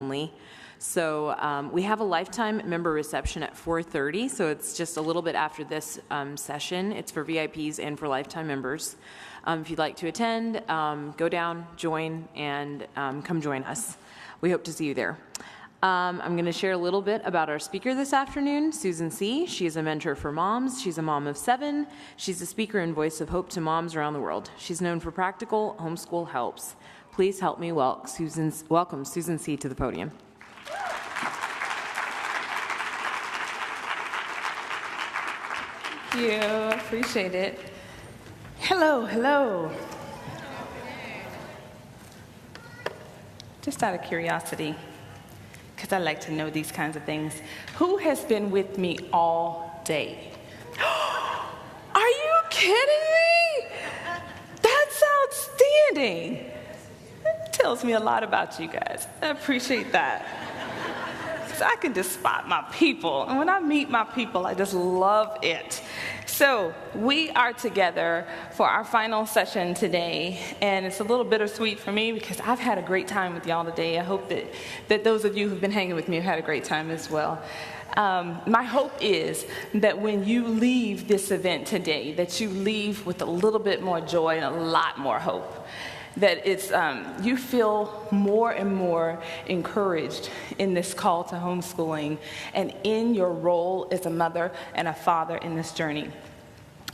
only. So we have a lifetime member reception at 4:30, so it's just a little bit after this session. It's for VIPs and for lifetime members. If you'd like to attend, go down, join, and come join us. We hope to see you there. I'm going to share a little bit about our speaker this afternoon, Susan Seay. She is a mentor for moms. She's a mom of 7. She's a speaker and voice of hope to moms around the world. She's known for practical homeschool helps. Please help me welcome Susan Seay to the podium. Thank you. Appreciate it. Hello. Just out of curiosity, because I like to know these kinds of things, who has been with me all day? Are you kidding me? That's outstanding. That tells me a lot about you guys. I appreciate that. Because I can just spot my people. And when I meet my people, I just love it. So we are together for our final session today, and it's a little bittersweet for me because I've had a great time with y'all today. I hope that those of you who've been hanging with me have had a great time as well. My hope is that when you leave this event today, that you leave with a little bit more joy and a lot more hope. That it's you feel more and more encouraged in this call to homeschooling and in your role as a mother and a father in this journey.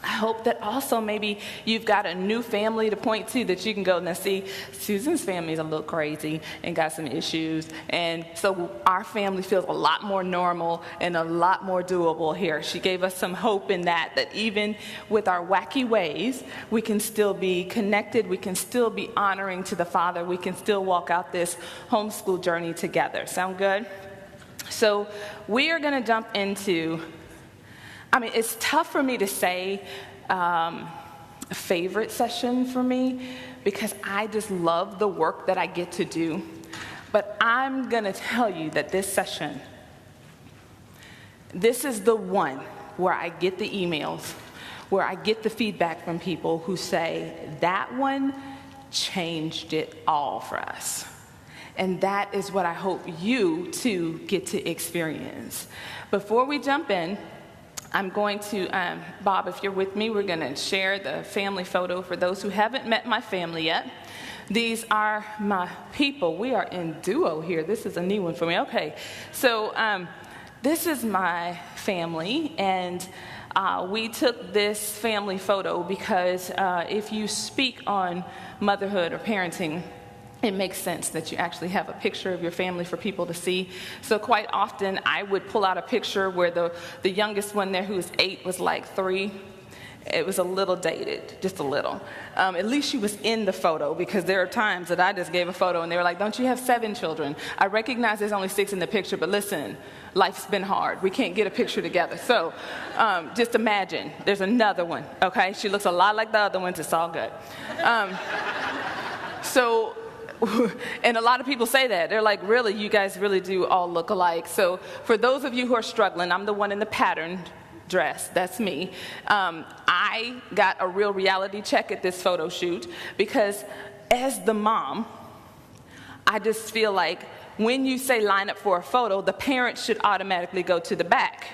I hope that also maybe you've got a new family to point to that you can go, now see, Susan's family is a little crazy and got some issues, and so our family feels a lot more normal and a lot more doable here. She gave us some hope in that even with our wacky ways, we can still be connected, we can still be honoring to the Father, we can still walk out this homeschool journey together. Sound good? So we are going to jump into, it's tough for me to say a favorite session for me because I just love the work that I get to do. But I'm going to tell you that this session, this is the one where I get the emails, where I get the feedback from people who say, that one changed it all for us. And that is what I hope you, too, get to experience. Before we jump in, I'm going to, Bob, if you're with me, we're going to share the family photo for those who haven't met my family yet. These are my people. We are in duo here. This is a new one for me. Okay, so this is my family, and we took this family photo because if you speak on motherhood or parenting, it makes sense that you actually have a picture of your family for people to see. So quite often, I would pull out a picture where the youngest one there, who's 8, was like 3. It was a little dated, just a little. At least she was in the photo, because there are times that I just gave a photo and they were like, don't you have 7 children? I recognize there's only 6 in the picture, but listen, life's been hard. We can't get a picture together. So just imagine, there's another one, okay? She looks a lot like the other ones. It's all good. And a lot of people say that. They're like, really, you guys really do all look alike. So for those of you who are struggling, I'm the one in the patterned dress. That's me. I got a real reality check at this photo shoot because as the mom, I just feel like when you say line up for a photo, the parent should automatically go to the back.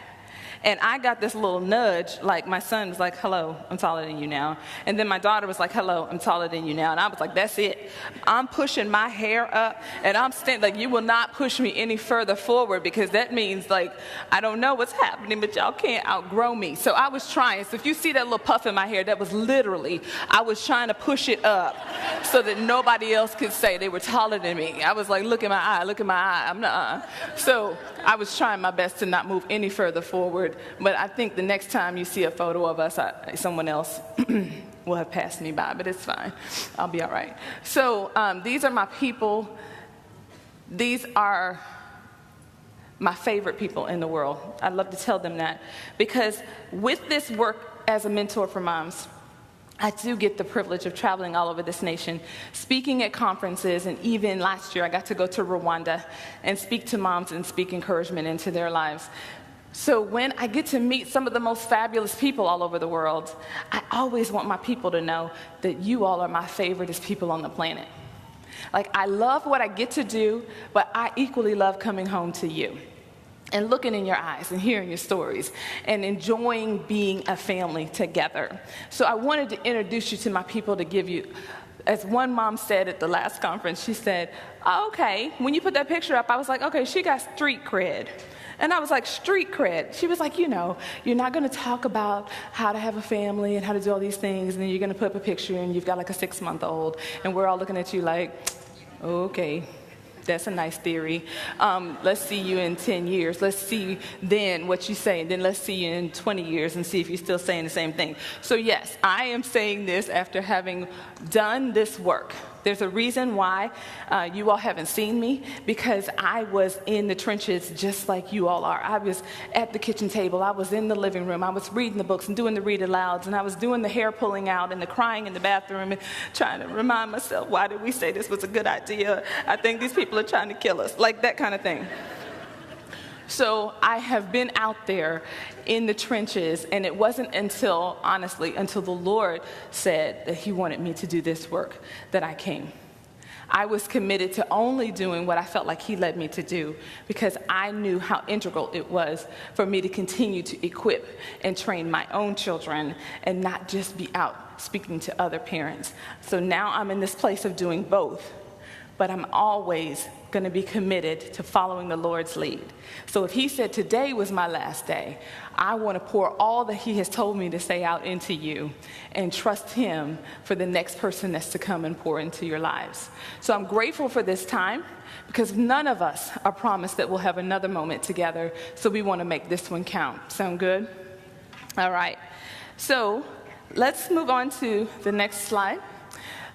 And I got this little nudge, like my son was like, hello, I'm taller than you now. And then my daughter was like, hello, I'm taller than you now. And I was like, that's it. I'm pushing my hair up, and I'm standing, like, you will not push me any further forward, because that means, like, I don't know what's happening, but y'all can't outgrow me. So I was trying. So if you see that little puff in my hair, that was literally, I was trying to push it up so that nobody else could say they were taller than me. I was like, look at my eye, I'm not. So I was trying my best to not move any further forward. But I think the next time you see a photo of us, someone else will have passed me by, but it's fine. I'll be all right. So these are my people. These are my favorite people in the world. I love to tell them that, because with this work as a mentor for moms, I do get the privilege of traveling all over this nation, speaking at conferences, and even last year I got to go to Rwanda and speak to moms and speak encouragement into their lives. So when I get to meet some of the most fabulous people all over the world, I always want my people to know that you all are my favoriteest people on the planet. Like, I love what I get to do, but I equally love coming home to you and looking in your eyes and hearing your stories and enjoying being a family together. So I wanted to introduce you to my people to give you, as one mom said at the last conference, she said, oh, okay, when you put that picture up, I was like, okay, she got street cred. And I was like, street cred? She was like, you know, you're not going to talk about how to have a family and how to do all these things, and then you're going to put up a picture and you've got like a 6-month-old, and we're all looking at you like, okay, that's a nice theory. Let's see you in 10 years. Let's see then what you say, and then let's see you in 20 years and see if you're still saying the same thing. So yes, I am saying this after having done this work. There's a reason why you all haven't seen me, because I was in the trenches just like you all are. I was at the kitchen table. I was in the living room. I was reading the books and doing the read alouds, and I was doing the hair pulling out and the crying in the bathroom and trying to remind myself, why did we say this was a good idea? I think these people are trying to kill us, like that kind of thing. So I have been out there in the trenches, and it wasn't until, honestly, until the Lord said that he wanted me to do this work that I came. I was committed to only doing what I felt like he led me to do, because I knew how integral it was for me to continue to equip and train my own children and not just be out speaking to other parents. So now I'm in this place of doing both, but I'm always going to be committed to following the Lord's lead. So if he said today was my last day, I want to pour all that he has told me to say out into you and trust him for the next person that's to come and pour into your lives. So I'm grateful for this time, because none of us are promised that we'll have another moment together. So we want to make this one count. Sound good? All right. So let's move on to the next slide.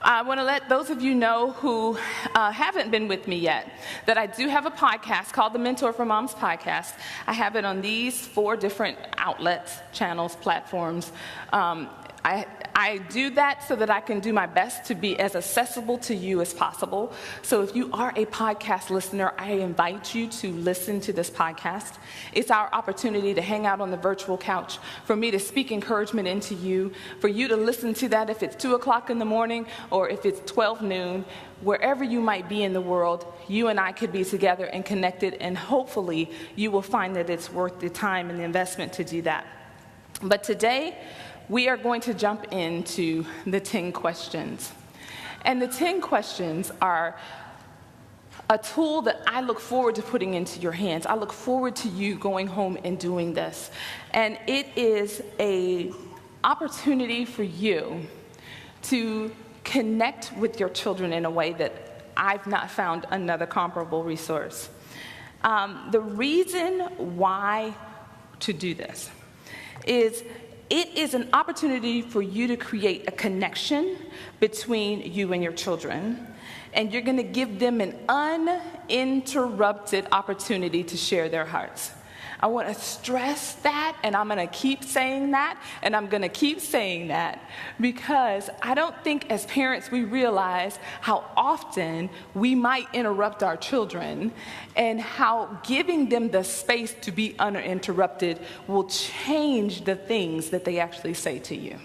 I want to let those of you know who haven't been with me yet that I do have a podcast called the Mentor for Moms Podcast. I have it on these 4 different outlets, channels, platforms. I do that so that I can do my best to be as accessible to you as possible. So if you are a podcast listener, I invite you to listen to this podcast. It's our opportunity to hang out on the virtual couch, for me to speak encouragement into you, for you to listen to that if it's 2 o'clock in the morning or if it's 12 noon. Wherever you might be in the world, you and I could be together and connected, and hopefully you will find that it's worth the time and the investment to do that. But today, we are going to jump into the 10 questions. And the 10 questions are a tool that I look forward to putting into your hands. I look forward to you going home and doing this. And it is an opportunity for you to connect with your children in a way that I've not found another comparable resource. The reason why to do this is it is an opportunity for you to create a connection between you and your children, and you're going to give them an uninterrupted opportunity to share their hearts. I want to stress that, and I'm going to keep saying that, and I'm going to keep saying that, because I don't think as parents we realize how often we might interrupt our children, and how giving them the space to be uninterrupted will change the things that they actually say to you.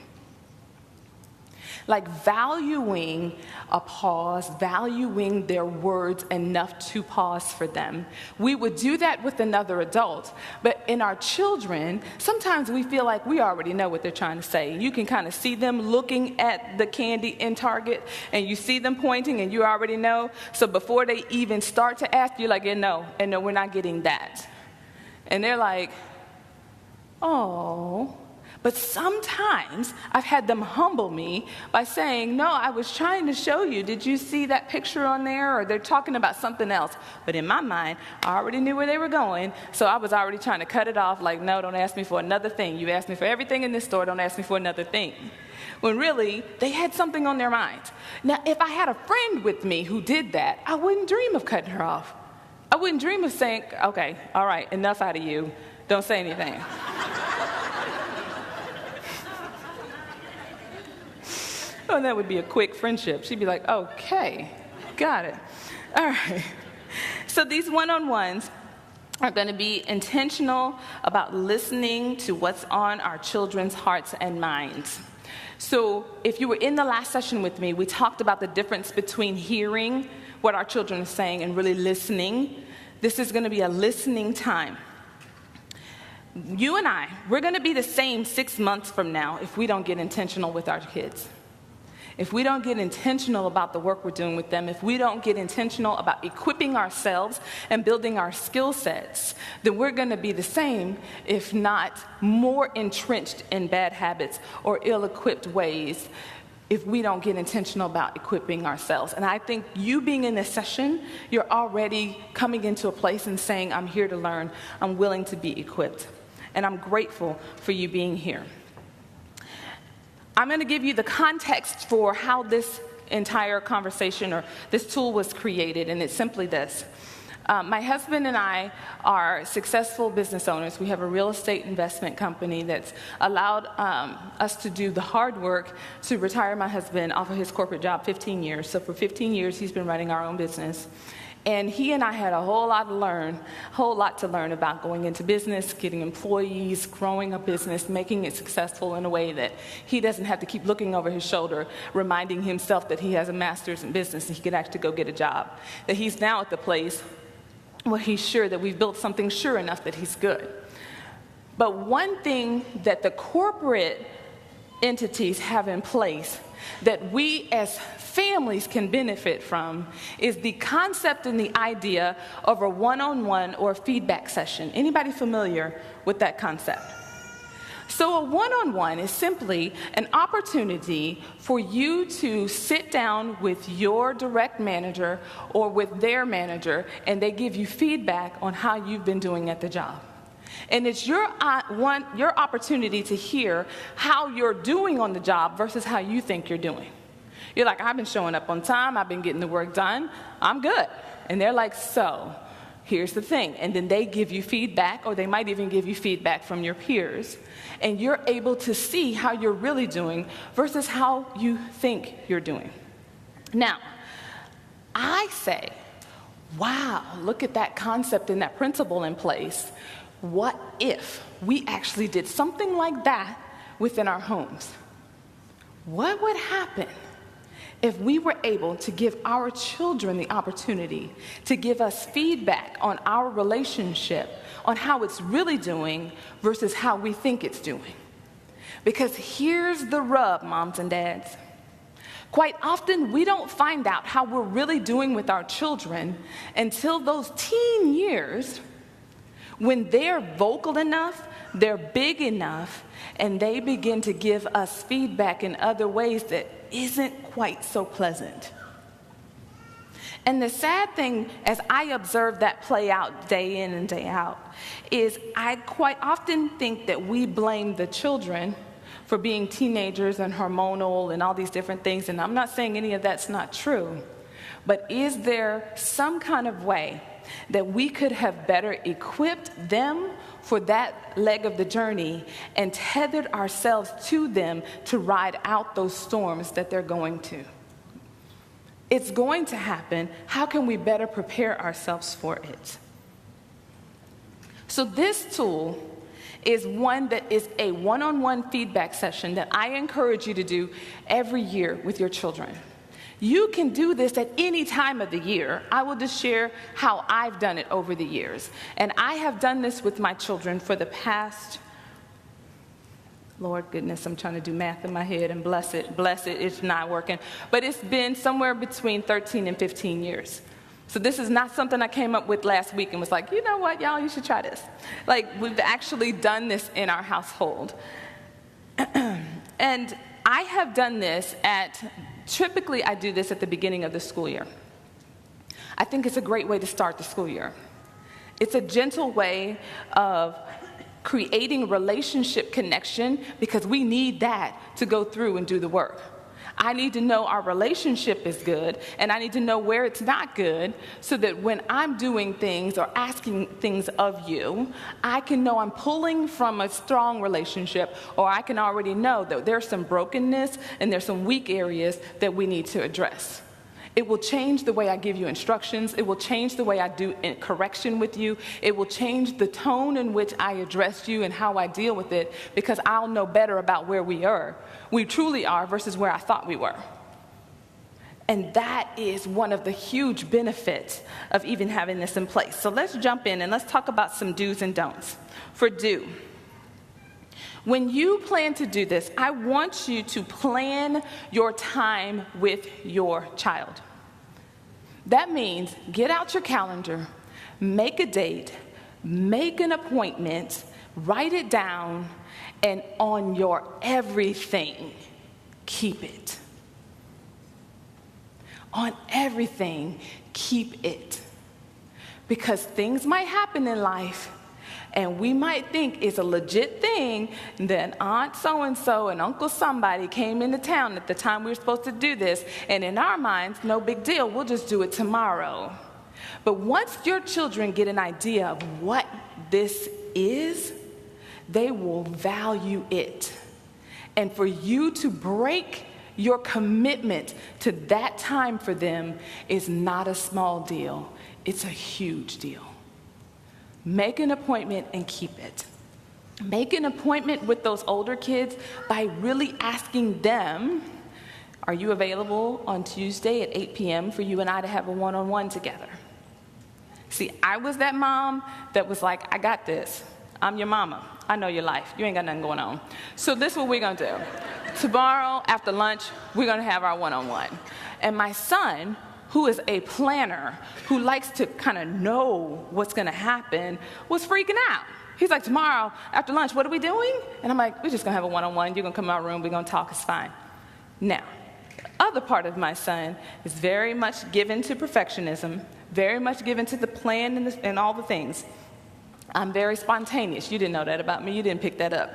Like valuing a pause, valuing their words enough to pause for them. We would do that with another adult, but in our children, sometimes we feel like we already know what they're trying to say. You can kind of see them looking at the candy in Target, and you see them pointing, and you already know. So before they even start to ask, you're like, and no, we're not getting that. And they're like, oh. But sometimes I've had them humble me by saying, no, I was trying to show you. Did you see that picture on there? Or they're talking about something else. But in my mind, I already knew where they were going. So I was already trying to cut it off like, no, don't ask me for another thing. You asked me for everything in this store. Don't ask me for another thing. When really, they had something on their minds. Now, if I had a friend with me who did that, I wouldn't dream of cutting her off. I wouldn't dream of saying, okay, all right, enough out of you. Don't say anything. Oh, that would be a quick friendship. She'd be like, okay, got it. All right. So these one-on-ones are going to be intentional about listening to what's on our children's hearts and minds. So if you were in the last session with me, we talked about the difference between hearing what our children are saying and really listening. This is going to be a listening time. You and we're going to be the same 6 months from now if we don't get intentional with our kids. If we don't get intentional about the work we're doing with them, if we don't get intentional about equipping ourselves and building our skill sets, then we're going to be the same, if not more entrenched in bad habits or ill-equipped ways if we don't get intentional about equipping ourselves. And I think you being in this session, you're already coming into a place and saying, I'm here to learn, I'm willing to be equipped. And I'm grateful for you being here. I'm going to give you the context for how this entire conversation or this tool was created, and it's simply this. My husband and I are successful business owners. We have a real estate investment company that's allowed us to do the hard work to retire my husband off of his corporate job 15 years. So for 15 years, he's been running our own business. And he and I had a whole lot to learn about going into business, getting employees, growing a business, making it successful in a way that he doesn't have to keep looking over his shoulder, reminding himself that he has a master's in business and he could actually go get a job. That he's now at the place where he's sure that we've built something sure enough that he's good. But one thing that the corporate entities have in place that we as families can benefit from is the concept and the idea of a one-on-one or feedback session. Anybody familiar with that concept? So a one-on-one is simply an opportunity for you to sit down with your direct manager or with their manager, and they give you feedback on how you've been doing at the job. And it's your opportunity to hear how you're doing on the job versus how you think you're doing. You're like, I've been showing up on time, I've been getting the work done, I'm good. And they're like, so, here's the thing. And then they give you feedback, or they might even give you feedback from your peers. And you're able to see how you're really doing versus how you think you're doing. Now, I say, wow, look at that concept and that principle in place. What if we actually did something like that within our homes? What would happen if we were able to give our children the opportunity to give us feedback on our relationship, on how it's really doing versus how we think it's doing? Because here's the rub, moms and dads. Quite often, we don't find out how we're really doing with our children until those teen years, when they're vocal enough, they're big enough, and they begin to give us feedback in other ways that isn't quite so pleasant. And the sad thing, as I observe that play out day in and day out, is I quite often think that we blame the children for being teenagers and hormonal and all these different things, and I'm not saying any of that's not true, but is there some kind of way that we could have better equipped them for that leg of the journey and tethered ourselves to them to ride out those storms that they're going to? It's going to happen. How can we better prepare ourselves for it? So this tool is one that is a one-on-one feedback session that I encourage you to do every year with your children. You can do this at any time of the year. I will just share how I've done it over the years. And I have done this with my children for the past, Lord goodness, I'm trying to do math in my head, and bless it, it's not working. But it's been somewhere between 13 and 15 years. So this is not something I came up with last week and was like, you know what, y'all, you should try this. Like, we've actually done this in our household. And I have done this typically I do this at the beginning of the school year. I think it's a great way to start the school year. It's a gentle way of creating relationship connection because we need that to go through and do the work. I need to know our relationship is good, and I need to know where it's not good so that when I'm doing things or asking things of you, I can know I'm pulling from a strong relationship, or I can already know that there's some brokenness and there's some weak areas that we need to address. It will change the way I give you instructions. It will change the way I do correction with you. It will change the tone in which I address you and how I deal with it, because I'll know better about where we truly are versus where I thought we were. And that is one of the huge benefits of even having this in place. So let's jump in and let's talk about some do's and don'ts. For do, when you plan to do this, I want you to plan your time with your child. That means get out your calendar, make a date, make an appointment, write it down, and on your everything, keep it. On everything, keep it. Because things might happen in life, and we might think it's a legit thing that Aunt so-and-so and Uncle somebody came into town at the time we were supposed to do this, and in our minds, no big deal, we'll just do it tomorrow. But once your children get an idea of what this is, they will value it. And for you to break your commitment to that time for them is not a small deal. It's a huge deal. Make an appointment and keep it. Make an appointment with those older kids by really asking them, are you available on Tuesday at 8 p.m. for you and I to have a one-on-one together? See, I was that mom that was like, I got this. I'm your mama. I know your life. You ain't got nothing going on. So this is what we're going to do. Tomorrow after lunch, we're going to have our one-on-one. And my son, who is a planner, who likes to kind of know what's going to happen, was freaking out. He's like, tomorrow after lunch, what are we doing? And I'm like, we're just going to have a one-on-one. You're going to come in our room. We're going to talk. It's fine. Now, the other part of my son is very much given to perfectionism, very much given to the plan and all the things. I'm very spontaneous. You didn't know that about me. You didn't pick that up.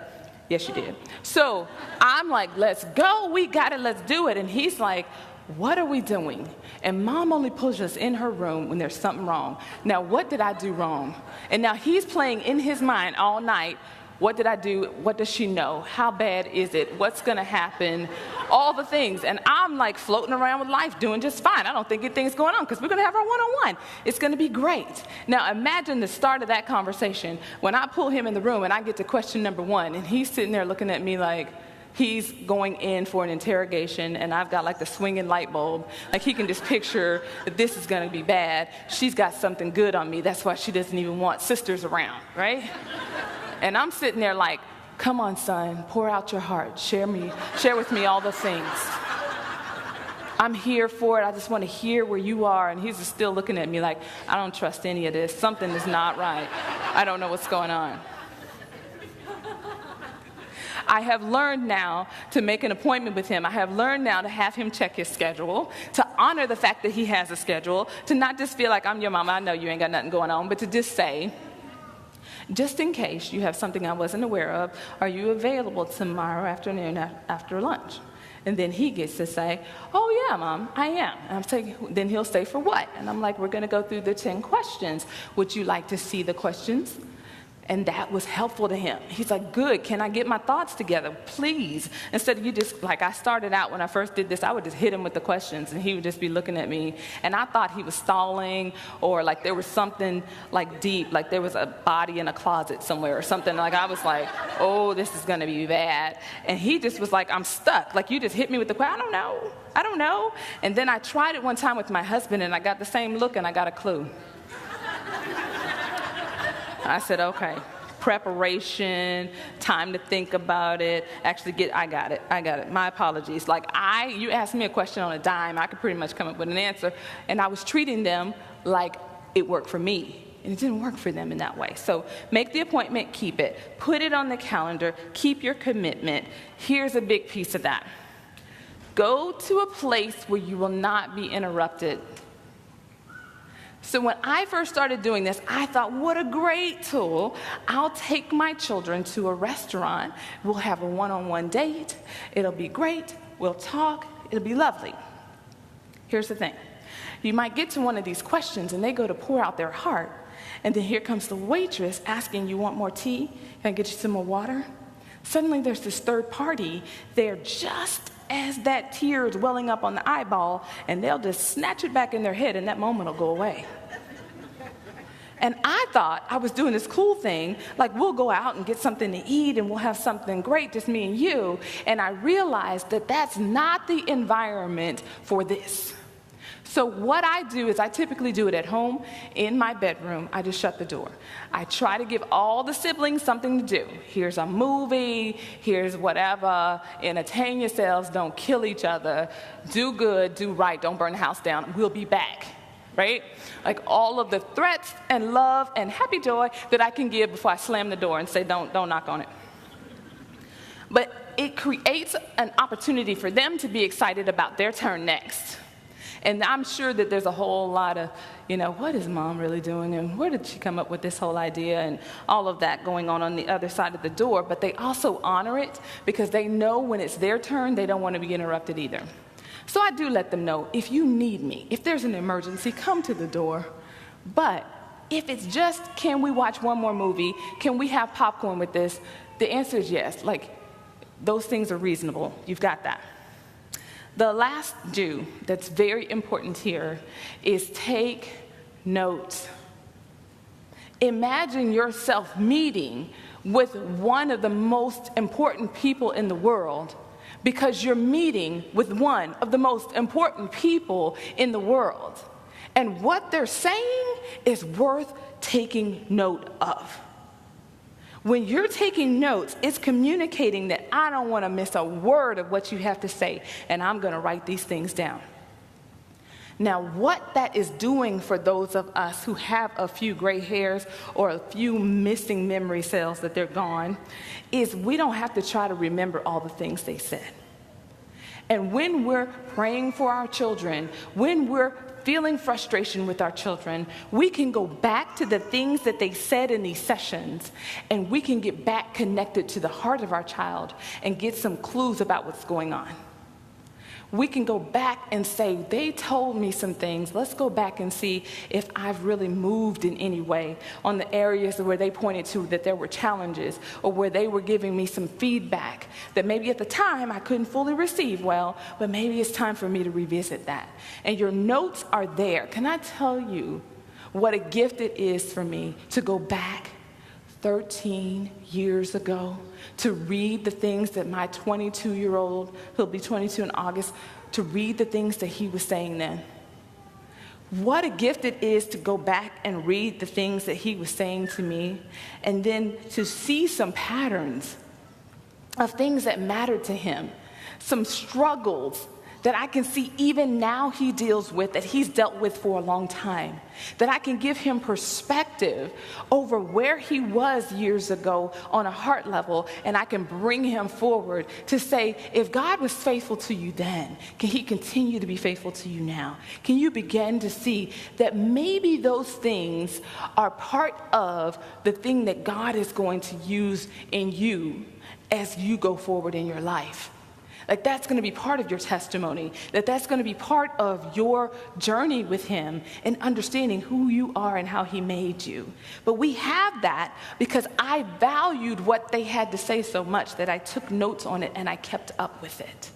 Yes, you did. So I'm like, let's go. We got it. Let's do it. And he's like, what are we doing? And mom only pushes us in her room when there's something wrong. Now, what did I do wrong? And now he's playing in his mind all night. What did I do? What does she know? How bad is it? What's going to happen? All the things. And I'm like floating around with life doing just fine. I don't think anything's going on because we're going to have our one-on-one. It's going to be great. Now imagine the start of that conversation when I pull him in the room and I get to question number 1 and he's sitting there looking at me like he's going in for an interrogation and I've got like the swinging light bulb. Like he can just picture that this is going to be bad. She's got something good on me. That's why she doesn't even want sisters around, right? And I'm sitting there like, come on, son, pour out your heart. Share with me all the things. I'm here for it. I just want to hear where you are. And he's just still looking at me like, I don't trust any of this. Something is not right. I don't know what's going on. I have learned now to make an appointment with him. I have learned now to have him check his schedule, to honor the fact that he has a schedule, to not just feel like I'm your mama, I know you ain't got nothing going on, but to just say, just in case you have something I wasn't aware of, are you available tomorrow afternoon after lunch? And then he gets to say, oh yeah, Mom, I am. And I'm saying, then he'll say, for what? And I'm like, we're going to go through the 10 questions. Would you like to see the questions? And that was helpful to him. He's like, good, can I get my thoughts together, please? Instead of you just, like I started out when I first did this, I would just hit him with the questions and he would just be looking at me. And I thought he was stalling or like there was something like deep, like there was a body in a closet somewhere or something. Like I was like, oh, this is gonna be bad. And he just was like, I'm stuck. Like you just hit me with the question, I don't know. And then I tried it one time with my husband and I got the same look and I got a clue. I said, okay, preparation, time to think about it. Actually, I got it. My apologies. Like you asked me a question on a dime, I could pretty much come up with an answer. And I was treating them like it worked for me. And it didn't work for them in that way. So make the appointment, keep it. Put it on the calendar, keep your commitment. Here's a big piece of that. Go to a place where you will not be interrupted. So when I first started doing this, I thought, what a great tool. I'll take my children to a restaurant. We'll have a one-on-one date. It'll be great. We'll talk. It'll be lovely. Here's the thing. You might get to one of these questions, and they go to pour out their heart. And then here comes the waitress asking, you want more tea? Can I get you some more water? Suddenly there's this third party there just as that tear is welling up on the eyeball, and they'll just snatch it back in their head, and that moment will go away. And I thought I was doing this cool thing, like we'll go out and get something to eat and we'll have something great, just me and you. And I realized that that's not the environment for this. So what I do is I typically do it at home in my bedroom. I just shut the door. I try to give all the siblings something to do. Here's a movie, here's whatever. Entertain yourselves, don't kill each other. Do good, do right, don't burn the house down. We'll be back. Right? Like all of the threats and love and happy joy that I can give before I slam the door and say, don't knock on it. But it creates an opportunity for them to be excited about their turn next. And I'm sure that there's a whole lot of, what is mom really doing? And where did she come up with this whole idea? And all of that going on the other side of the door. But they also honor it because they know when it's their turn, they don't want to be interrupted either. So I do let them know, if you need me, if there's an emergency, come to the door. But if it's just, can we watch one more movie? Can we have popcorn with this? The answer is yes. Like, those things are reasonable. You've got that. The last do that's very important here is take notes. Imagine yourself meeting with one of the most important people in the world, because you're meeting with one of the most important people in the world. And what they're saying is worth taking note of. When you're taking notes, it's communicating that I don't want to miss a word of what you have to say, and I'm going to write these things down. Now, what that is doing for those of us who have a few gray hairs or a few missing memory cells that they're gone, is we don't have to try to remember all the things they said. And when we're praying for our children, when we're feeling frustration with our children, we can go back to the things that they said in these sessions, and we can get back connected to the heart of our child and get some clues about what's going on. We can go back and say, they told me some things. Let's go back and see if I've really moved in any way on the areas where they pointed to that there were challenges, or where they were giving me some feedback that maybe at the time I couldn't fully receive well, but maybe it's time for me to revisit that. And your notes are there. Can I tell you what a gift it is for me to go back 13 years ago to read the things that my 22-year-old, he'll be 22 in August, to read the things that he was saying then. What a gift it is to go back and read the things that he was saying to me, and then to see some patterns of things that mattered to him, some struggles that I can see even now he deals with, that he's dealt with for a long time, that I can give him perspective over where he was years ago on a heart level, and I can bring him forward to say, if God was faithful to you then, can he continue to be faithful to you now? Can you begin to see that maybe those things are part of the thing that God is going to use in you as you go forward in your life? Like, that's going to be part of your testimony, that's going to be part of your journey with him and understanding who you are and how he made you. But we have that because I valued what they had to say so much that I took notes on it and I kept up with it.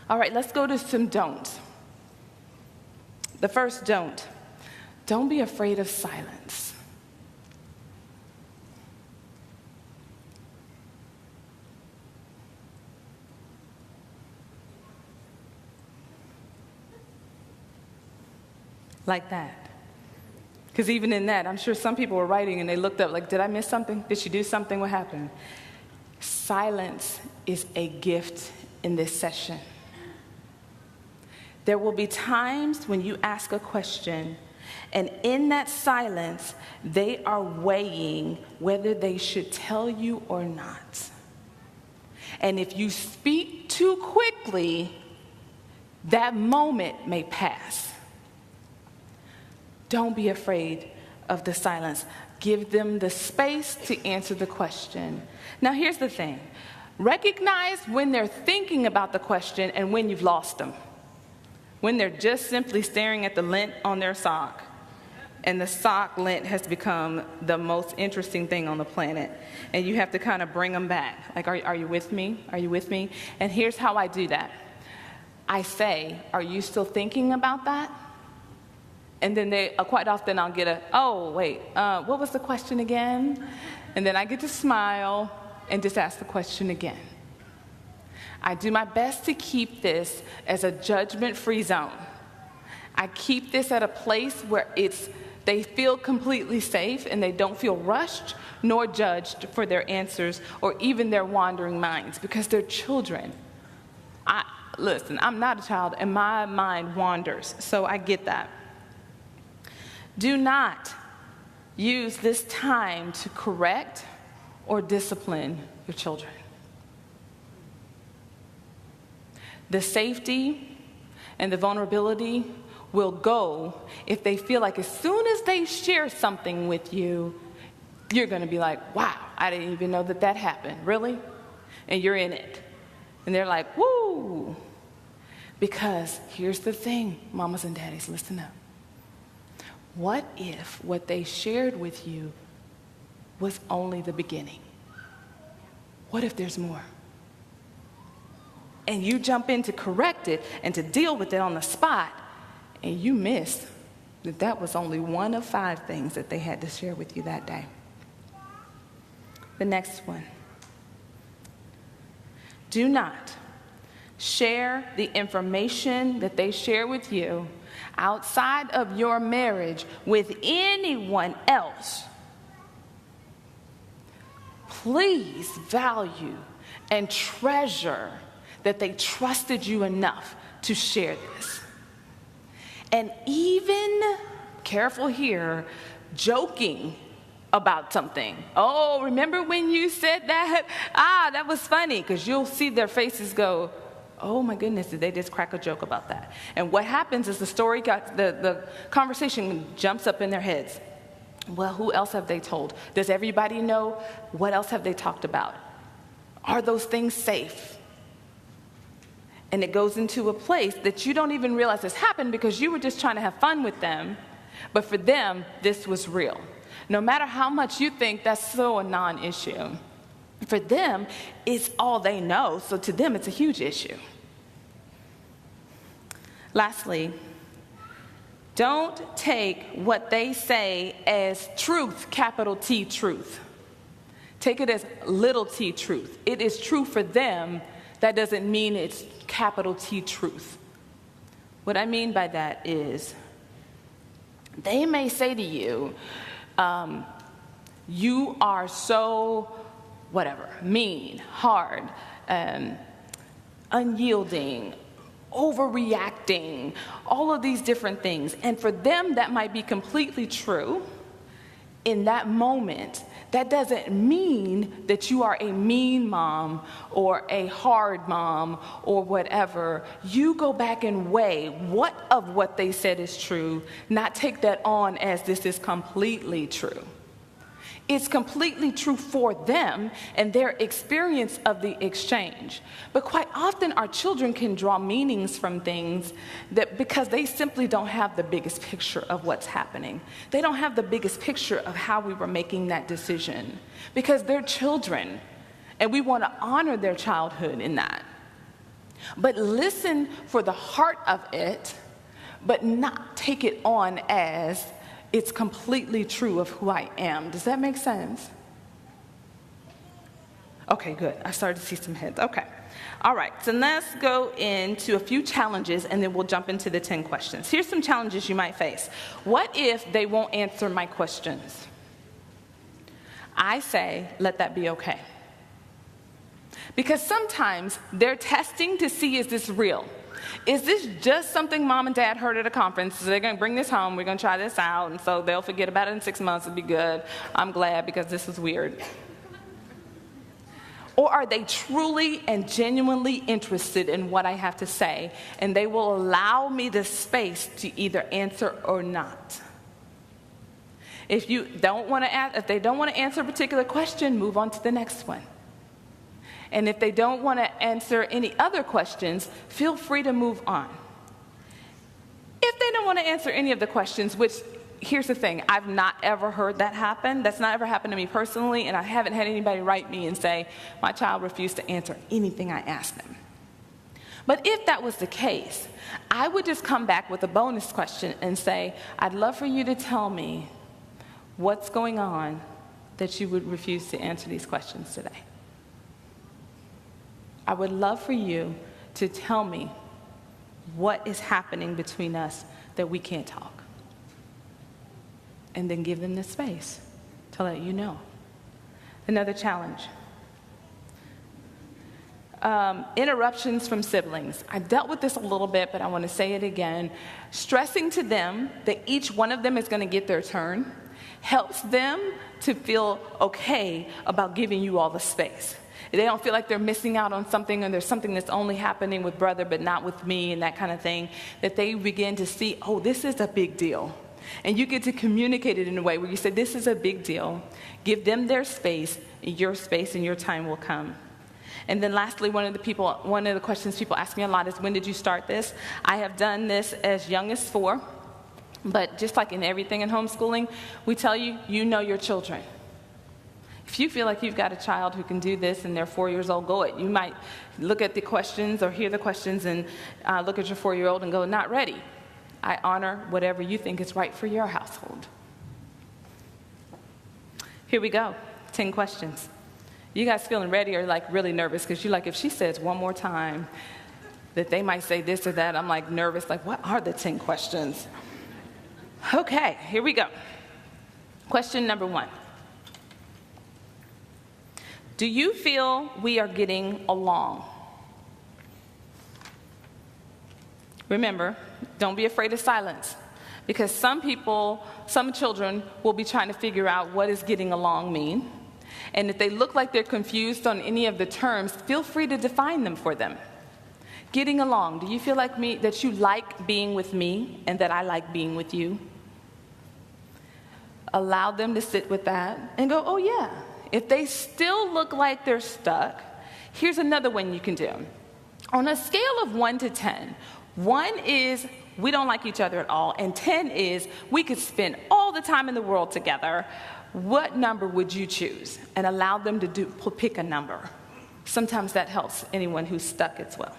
All right, let's go to some don'ts. The first don't be afraid of silence. Like that. Because even in that, I'm sure some people were writing and they looked up like, did I miss something? Did she do something? What happened? Silence is a gift in this session. There will be times when you ask a question, and in that silence, they are weighing whether they should tell you or not. And if you speak too quickly, that moment may pass. Don't be afraid of the silence. Give them the space to answer the question. Now, here's the thing. Recognize when they're thinking about the question and when you've lost them. When they're just simply staring at the lint on their sock. and the sock lint has become the most interesting thing on the planet. And you have to kind of bring them back. Like, are you with me? Are you with me? And here's how I do that. I say, are you still thinking about that? And then quite often I'll get oh, wait, what was the question again? And then I get to smile and just ask the question again. I do my best to keep this as a judgment-free zone. I keep this at a place where they feel completely safe and they don't feel rushed nor judged for their answers or even their wandering minds, because they're children. Listen, I'm not a child and my mind wanders, so I get that. Do not use this time to correct or discipline your children. The safety and the vulnerability will go if they feel like as soon as they share something with you, you're going to be like, wow, I didn't even know that happened. Really? And you're in it. And they're like, woo. Because here's the thing, mamas and daddies, listen up. What if what they shared with you was only the beginning? What if there's more? And you jump in to correct it and to deal with it on the spot, and you miss that was only one of 5 things that they had to share with you that day. The next one. Do not share the information that they share with you outside of your marriage with anyone else. Please value and treasure that they trusted you enough to share this. And even, careful here, joking about something. Oh, remember when you said that? That was funny, because you'll see their faces go, oh my goodness, did they just crack a joke about that? And what happens is the conversation jumps up in their heads. Well, who else have they told? Does everybody know? What else have they talked about? Are those things safe? And it goes into a place that you don't even realize this happened because you were just trying to have fun with them. But for them, this was real. No matter how much you think that's so a non-issue, for them, it's all they know. So to them, it's a huge issue. Lastly, don't take what they say as truth, capital T truth. Take it as little t truth. It is true for them. That doesn't mean it's capital T truth. What I mean by that is they may say to you, you are so mean, hard, unyielding, overreacting, all of these different things. And for them, that might be completely true in that moment. That doesn't mean that you are a mean mom or a hard mom or whatever. You go back and weigh what of what they said is true, not take that on as this is completely true. It's completely true for them and their experience of the exchange. But quite often our children can draw meanings from things that because they simply don't have the biggest picture of what's happening. They don't have the biggest picture of how we were making that decision because they're children and we want to honor their childhood in that. But listen for the heart of it, but not take it on as it's completely true of who I am. Does that make sense? Okay, good. I started to see some heads. Okay. All right. So let's go into a few challenges, and then we'll jump into the 10 questions. Here's some challenges you might face. What if they won't answer my questions? I say, let that be okay. Because sometimes they're testing to see, is this real? Is this just something mom and dad heard at a conference? So they're going to bring this home. We're going to try this out. And so they'll forget about it in 6 months. It'll be good. I'm glad because this is weird. Or are they truly and genuinely interested in what I have to say? And they will allow me the space to either answer or not. If they don't want to answer a particular question, move on to the next one. And if they don't want to answer any other questions, feel free to move on. If they don't want to answer any of the questions, which here's the thing. I've not ever heard that happen. That's not ever happened to me personally, and I haven't had anybody write me and say, my child refused to answer anything I asked them. But if that was the case, I would just come back with a bonus question and say, I'd love for you to tell me what's going on that you would refuse to answer these questions today. I would love for you to tell me what is happening between us that we can't talk. And then give them the space to let you know. Another challenge. Interruptions from siblings. I dealt with this a little bit, but I want to say it again. Stressing to them that each one of them is going to get their turn helps them to feel okay about giving you all the space. They don't feel like they're missing out on something, and there's something that's only happening with brother but not with me, and that kind of thing, that they begin to see, oh, this is a big deal. And you get to communicate it in a way where you say, this is a big deal. Give them their space, and your time will come. And then lastly, one of the questions people ask me a lot is, when did you start this? I have done this as young as 4, but just like in everything in homeschooling, we tell you, you know your children. If you feel like you've got a child who can do this and they're 4 years old, go it. You might look at the questions or hear the questions and look at your 4-year-old and go, not ready. I honor whatever you think is right for your household. Here we go, 10 questions. You guys feeling ready or like really nervous? Because you're like, if she says one more time that they might say this or that, I'm like nervous, like what are the 10 questions? Okay, here we go. Question number 1. Do you feel we are getting along? Remember, don't be afraid of silence, because some children will be trying to figure out what does getting along mean. And if they look like they're confused on any of the terms, feel free to define them for them. Getting along, do you feel like me, that you like being with me and that I like being with you? Allow them to sit with that and go, oh yeah. If they still look like they're stuck, here's another one you can do. On a scale of 1 to 10, 1 is we don't like each other at all, and 10 is we could spend all the time in the world together. What number would you choose? And allow them to pick a number. Sometimes that helps anyone who's stuck as well.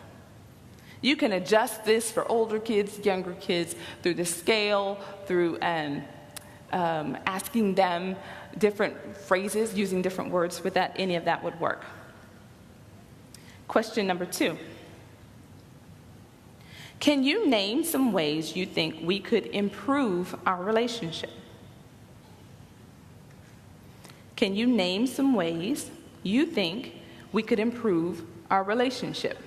You can adjust this for older kids, younger kids, through the scale, through asking them different phrases, using different words with that. Any of that would work. Question number 2. Can you name some ways you think we could improve our relationship? Can you name some ways you think we could improve our relationship?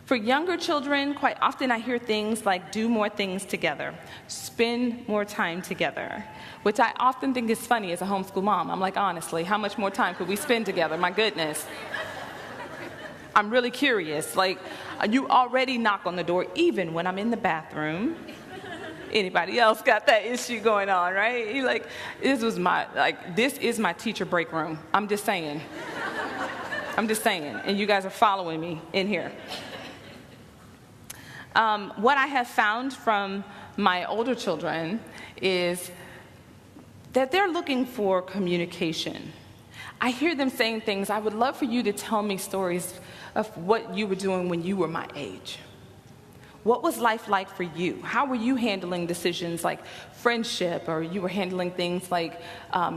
For younger children, quite often I hear things like do more things together, spend more time together, which I often think is funny as a homeschool mom. I'm like, honestly, how much more time could we spend together? My goodness. I'm really curious. Like, you already knock on the door even when I'm in the bathroom. Anybody else got that issue going on, right? You're like, this is my teacher break room. I'm just saying. And you guys are following me in here. What I have found from my older children is that they're looking for communication. I hear them saying things, I would love for you to tell me stories of what you were doing when you were my age. What was life like for you? How were you handling decisions like friendship, or you were handling things like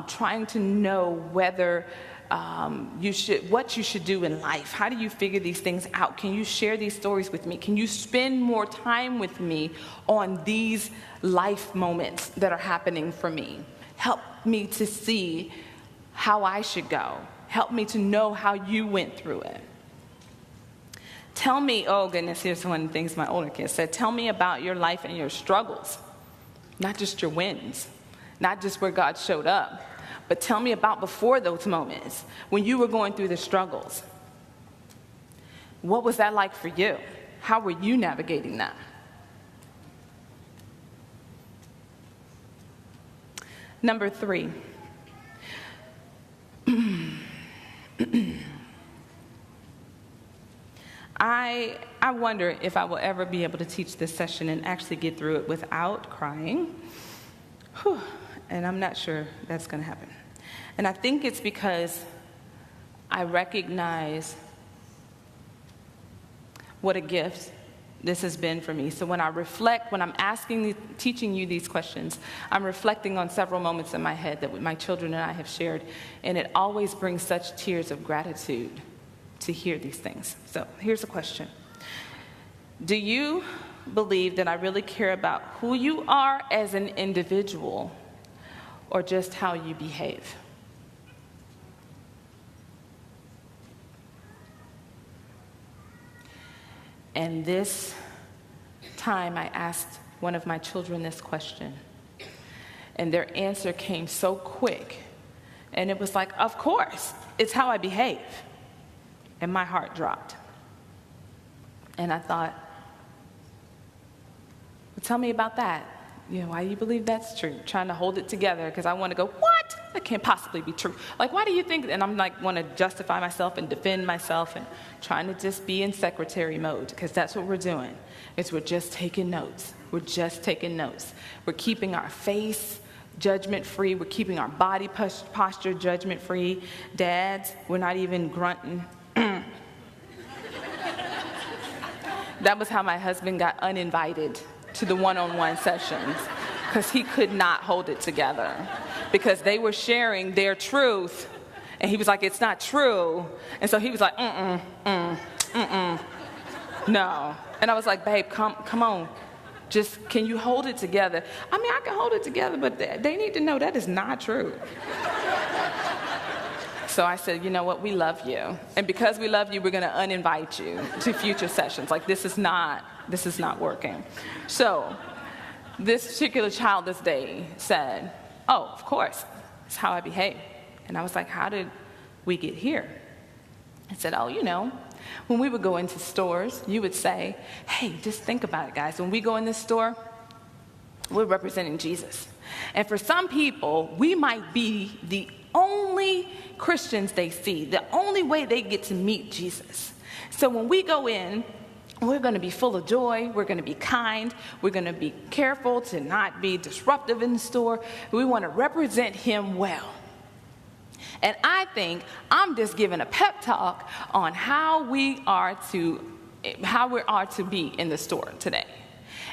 trying to know whether what you should do in life? How do you figure these things out? Can you share these stories with me? Can you spend more time with me on these life moments that are happening for me? Help me to see how I should go. Help me to know how you went through it. Tell me, oh goodness, here's one of the things my older kids said. Tell me about your life and your struggles, not just your wins, not just where God showed up, but tell me about before those moments when you were going through the struggles. What was that like for you? How were you navigating that? Number 3. I I wonder if I will ever be able to teach this session and actually get through it without crying. Whew. And I'm not sure that's going to happen. And I think it's because I recognize what a gift this has been for me. So when I reflect, when I'm teaching you these questions, I'm reflecting on several moments in my head that my children and I have shared, and it always brings such tears of gratitude to hear these things. So here's a question. Do you believe that I really care about who you are as an individual or just how you behave? And this time I asked one of my children this question, and their answer came so quick, and it was like, of course, it's how I behave. And my heart dropped. And I thought, well, tell me about that. Why do you believe that's true? Trying to hold it together because I want to go, what? That can't possibly be true. Like, why do you think? And I'm like, want to justify myself and defend myself and trying to just be in secretary mode because that's what we're doing. We're just taking notes. We're just taking notes. We're keeping our face judgment-free. We're keeping our body posture judgment-free. Dads, we're not even grunting. That was how my husband got uninvited to the one-on-one sessions, because he could not hold it together, because they were sharing their truth, and he was like, it's not true. And so he was like, no. And I was like, babe, come on. Just, can you hold it together? I mean, I can hold it together, but they need to know that is not true. So I said, you know what, we love you. And because we love you, we're going to uninvite you to future sessions. Like, this is not working. So this particular child this day said, oh, of course, it's how I behave. And I was like, how did we get here? I said, oh, when we would go into stores, you would say, hey, just think about it, guys. When we go in this store, we're representing Jesus. And for some people, we might be the only Christians they see, the only way they get to meet Jesus. So when we go in, we're going to be full of joy. We're going to be kind. We're going to be careful to not be disruptive in the store. We want to represent him well. And I think I'm just giving a pep talk on how we are to be in the store today.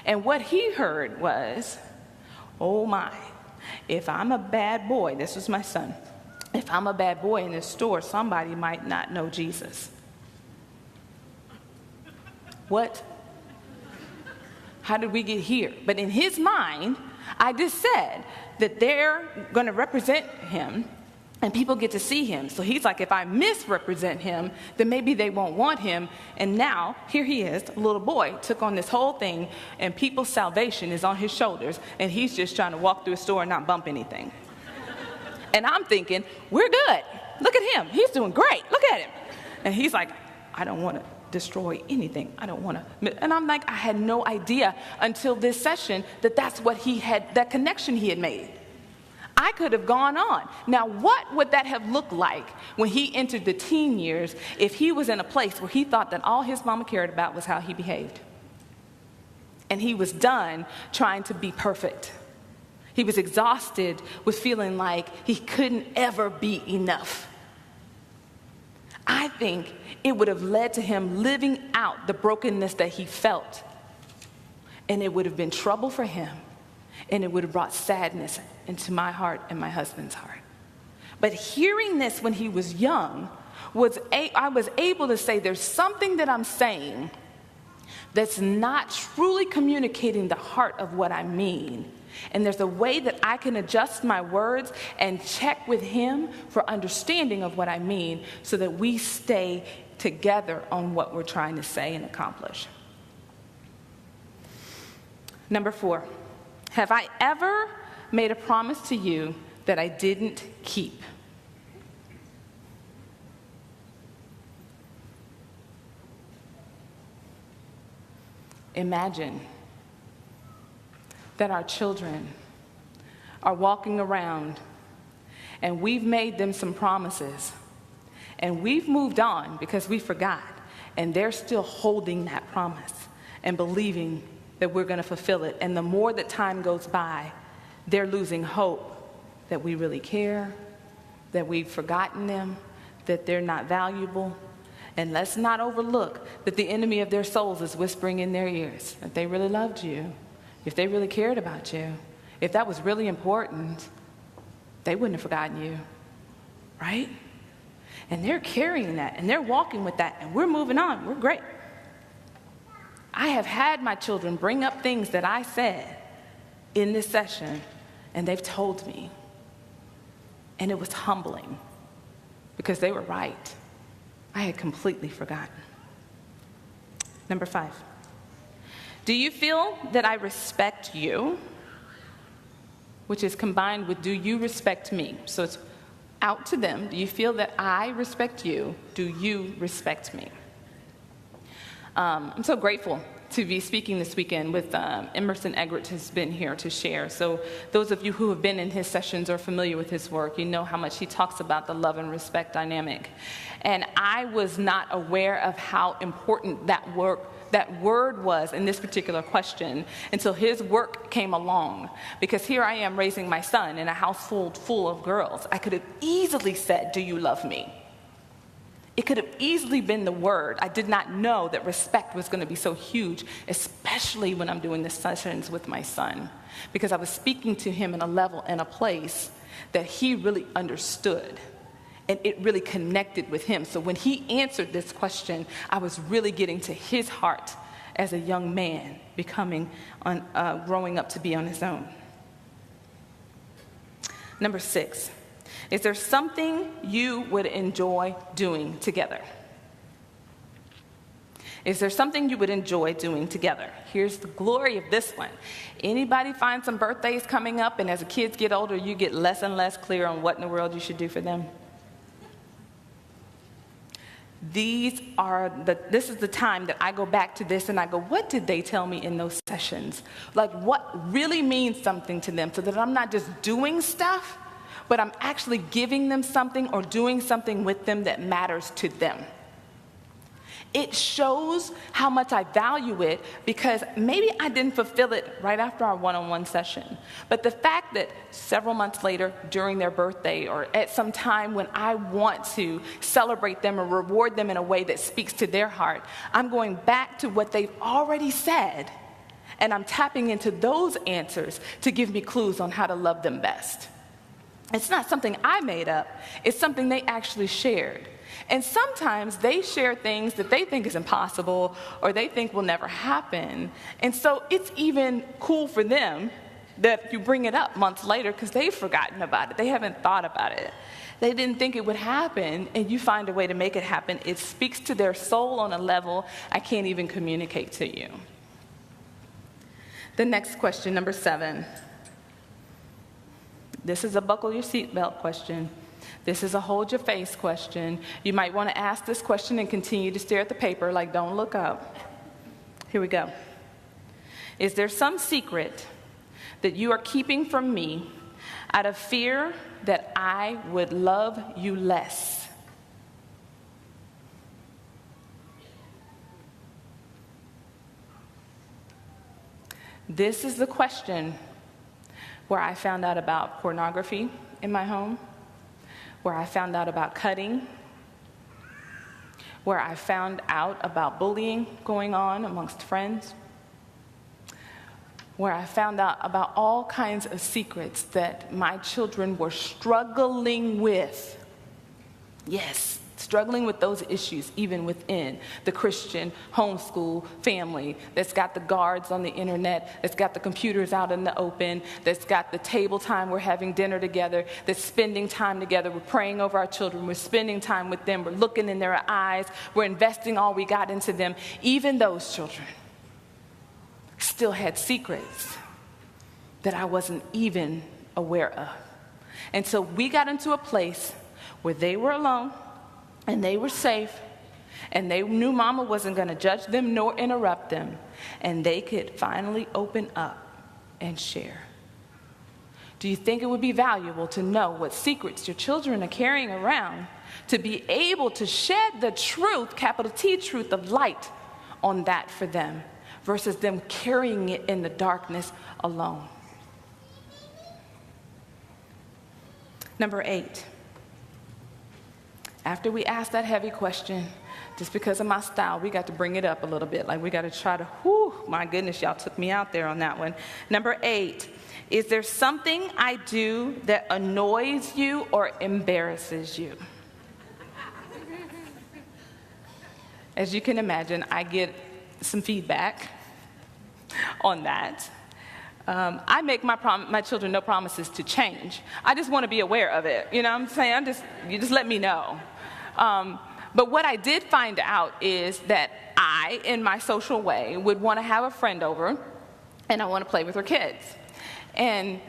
And what he heard was, oh my, if I'm a bad boy, this was my son, if I'm a bad boy in this store, somebody might not know Jesus. What? How did we get here? But in his mind, I just said that they're going to represent him and people get to see him. So he's like, if I misrepresent him, then maybe they won't want him. And now, here he is, a little boy, took on this whole thing, and people's salvation is on his shoulders, and he's just trying to walk through a store and not bump anything. And I'm thinking, we're good. Look at him. He's doing great. Look at him. And he's like, I don't want to destroy anything. I don't want to. And I'm like, I had no idea until this session that that's what he had, that connection he had made. I could have gone on. Now, what would that have looked like when he entered the teen years if he was in a place where he thought that all his mama cared about was how he behaved? And he was done trying to be perfect. He was exhausted with feeling like he couldn't ever be enough. I think it would have led to him living out the brokenness that he felt. And it would have been trouble for him. And it would have brought sadness into my heart and my husband's heart. But hearing this when he was young, I was able to say, there's something that I'm saying that's not truly communicating the heart of what I mean. And there's a way that I can adjust my words and check with him for understanding of what I mean so that we stay together on what we're trying to say and accomplish. Number 4, have I ever made a promise to you that I didn't keep? Imagine that our children are walking around and we've made them some promises and we've moved on because we forgot. and they're still holding that promise and believing that we're going to fulfill it. And the more that time goes by, they're losing hope that we really care, that we've forgotten them, that they're not valuable. And let's not overlook that the enemy of their souls is whispering in their ears that they really loved you, if they really cared about you, if that was really important, they wouldn't have forgotten you, right? And they're carrying that, and they're walking with that, and we're moving on. We're great. I have had my children bring up things that I said in this session, and they've told me. And it was humbling because they were right. I had completely forgotten. Number 5. Do you feel that I respect you? Which is combined with, do you respect me? So it's out to them. Do you feel that I respect you? Do you respect me? I'm so grateful to be speaking this weekend with Emerson Eggert has been here to share. So those of you who have been in his sessions or familiar with his work, you know how much he talks about the love and respect dynamic. And I was not aware of how important that word was in this particular question until his work came along. Because here I am raising my son in a household full of girls. I could have easily said, do you love me? It could have easily been the word. I did not know that respect was going to be so huge, especially when I'm doing the sessions with my son, because I was speaking to him in a level and a place that he really understood, and it really connected with him. So when he answered this question, I was really getting to his heart as a young man growing up to be on his own. Number 6. Is there something you would enjoy doing together? Is there something you would enjoy doing together? Here's the glory of this one. Anybody find some birthdays coming up, and as the kids get older, you get less and less clear on what in the world you should do for them? This is the time that I go back to this and I go, what did they tell me in those sessions? Like, what really means something to them, so that I'm not just doing stuff, but I'm actually giving them something or doing something with them that matters to them. It shows how much I value it, because maybe I didn't fulfill it right after our one-on-one session. But the fact that several months later, during their birthday, or at some time when I want to celebrate them or reward them in a way that speaks to their heart, I'm going back to what they've already said, and I'm tapping into those answers to give me clues on how to love them best. It's not something I made up. It's something they actually shared. And sometimes they share things that they think is impossible or they think will never happen. And so it's even cool for them that you bring it up months later, because they've forgotten about it. They haven't thought about it. They didn't think it would happen, and you find a way to make it happen. It speaks to their soul on a level I can't even communicate to you. The next question, number 7. This is a buckle your seatbelt question. This is a hold your face question. You might want to ask this question and continue to stare at the paper, like don't look up. Here we go. Is there some secret that you are keeping from me out of fear that I would love you less? This is the question where I found out about pornography in my home, where I found out about cutting, where I found out about bullying going on amongst friends, where I found out about all kinds of secrets that my children were struggling with. Yes, struggling with those issues even within the Christian homeschool family that's got the guards on the internet, that's got the computers out in the open, that's got the table time, we're having dinner together, that's spending time together, we're praying over our children, we're spending time with them, we're looking in their eyes, we're investing all we got into them. Even those children still had secrets that I wasn't even aware of. And so we got into a place where they were alone, and they were safe, and they knew Mama wasn't going to judge them nor interrupt them, and they could finally open up and share. Do Do you think it would be valuable to know what secrets your children are carrying around, to be able to shed the truth, capital T, truth of light on that for them, versus them carrying it in the darkness alone? Number 8. After we ask that heavy question, just because of my style, we got to bring it up a little bit. Like, we got to try to, my goodness, y'all took me out there on that one. Number 8, is there something I do that annoys you or embarrasses you? As you can imagine, I get some feedback on that. I make my children no promises to change. I just want to be aware of it. You know what I'm saying? You just let me know. But what I did find out is that I, in my social way, would want to have a friend over, and I want to play with her kids. And